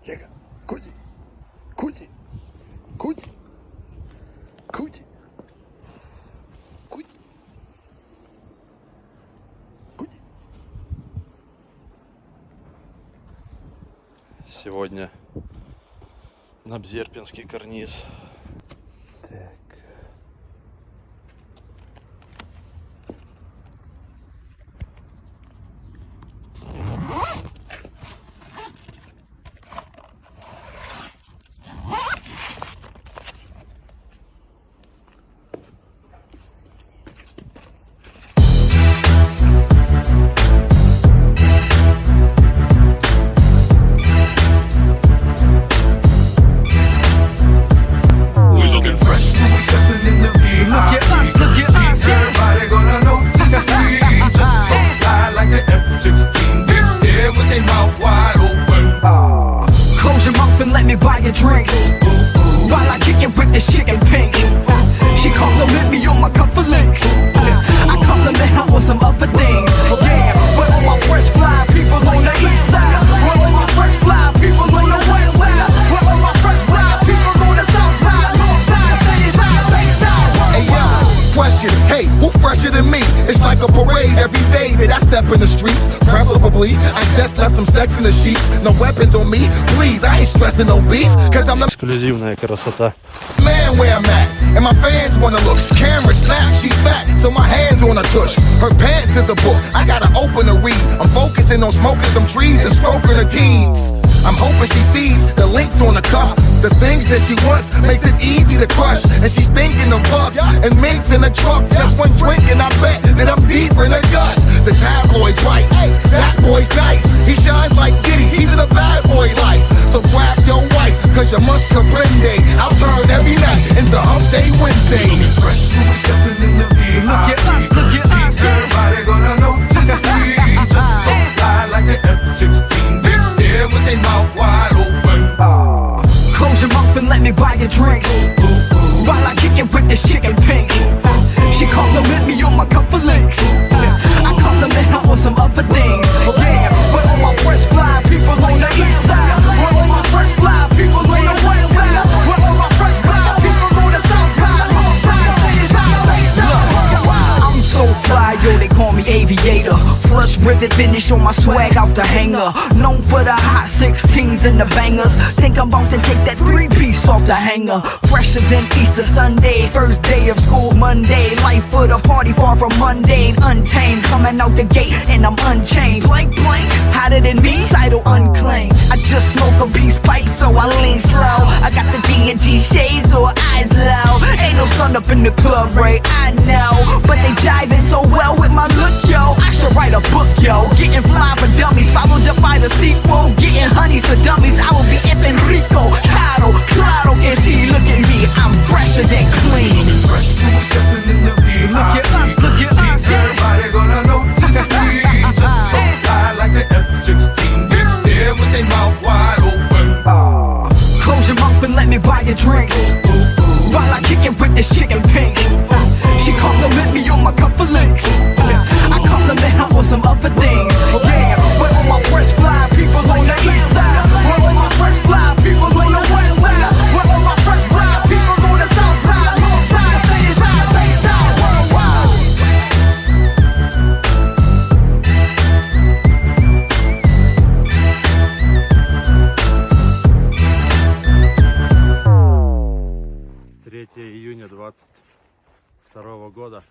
Яга, Кути, Кути, Кути, Кути, Кути, Кути. Сегодня на Бзерпинский карниз. Так. In the streets, preferably I just left some sex in the sheets. No weapons on me, please, I ain't stressing no beef. Cause I'm the эксклюзивная красота. Man where I'm at, and my fans wanna look. Camera snap, she's fat, so my hands on her tush. Her pants is a book, I gotta open to read. I'm focusing on smoking some trees and stroking her teens. I'm hoping she sees the links on the cuff. The things that she wants makes it easy to crush. And she's thinking of bucks and minks in the truck. Just one drink and I bet that I'm deeper in her guts. The tabloid's right, that boy's nice. He shines like Diddy, he's in a bad boy life. So grab your wife, cause you must comprende. I'll turn every night into hump day Wednesday. It's fresh when we stepping in the VIP. Look at us, look at us. Everybody gonna know. We just so fly like an F-16. They stare with their mouth wide open. Close your mouth and let me buy your drinks. While I kick it with this chicken pink. She compliment me on my cufflinks. I compliment her on some other things. Yeah, but all my fresh fly people on the east side. But all my fresh fly people on the west side. But all my fresh fly people on the south side. I'm so fly, yo, they call me aviator. Flush rivet finish on my swag out the hanger. Known for the hot 16s and the bangers. Think I'm about to take that 3-piece off the hanger. Fresher than Easter Sunday, first day of school Monday. Life for the party far from mundane, untamed. Coming out the gate and I'm unchained. Blank blank, hotter than me, title unclaimed. I just smoke a peace pipe so I lean slow. I got the D&G shades or eyes low. Ain't no sun up in the club, right? I know, but they jiving so well with my look, yo. I should write a book, yo. Getting fly for dummies, followed up by the sequel. Getting honeys for dummies, I will be effing Rico. Caro, claro que sí, look at me, I'm fresher than clean. Fresh when we stepping in the VIP. Look at us, look at us. Everybody gonna know. We just so fly like the F-16. They stare with their mouth wide open. Close your mouth and let me buy your drinks. While I kick it with this chicken pink. She compliment me on my cufflinks. I compliment her on some other things. Yeah, but all my fresh fly people on the east side. But all my fresh fly people on the west side. But all my fresh fly people on the south side. North side, city side, bay side, worldwide. Июня 22 года.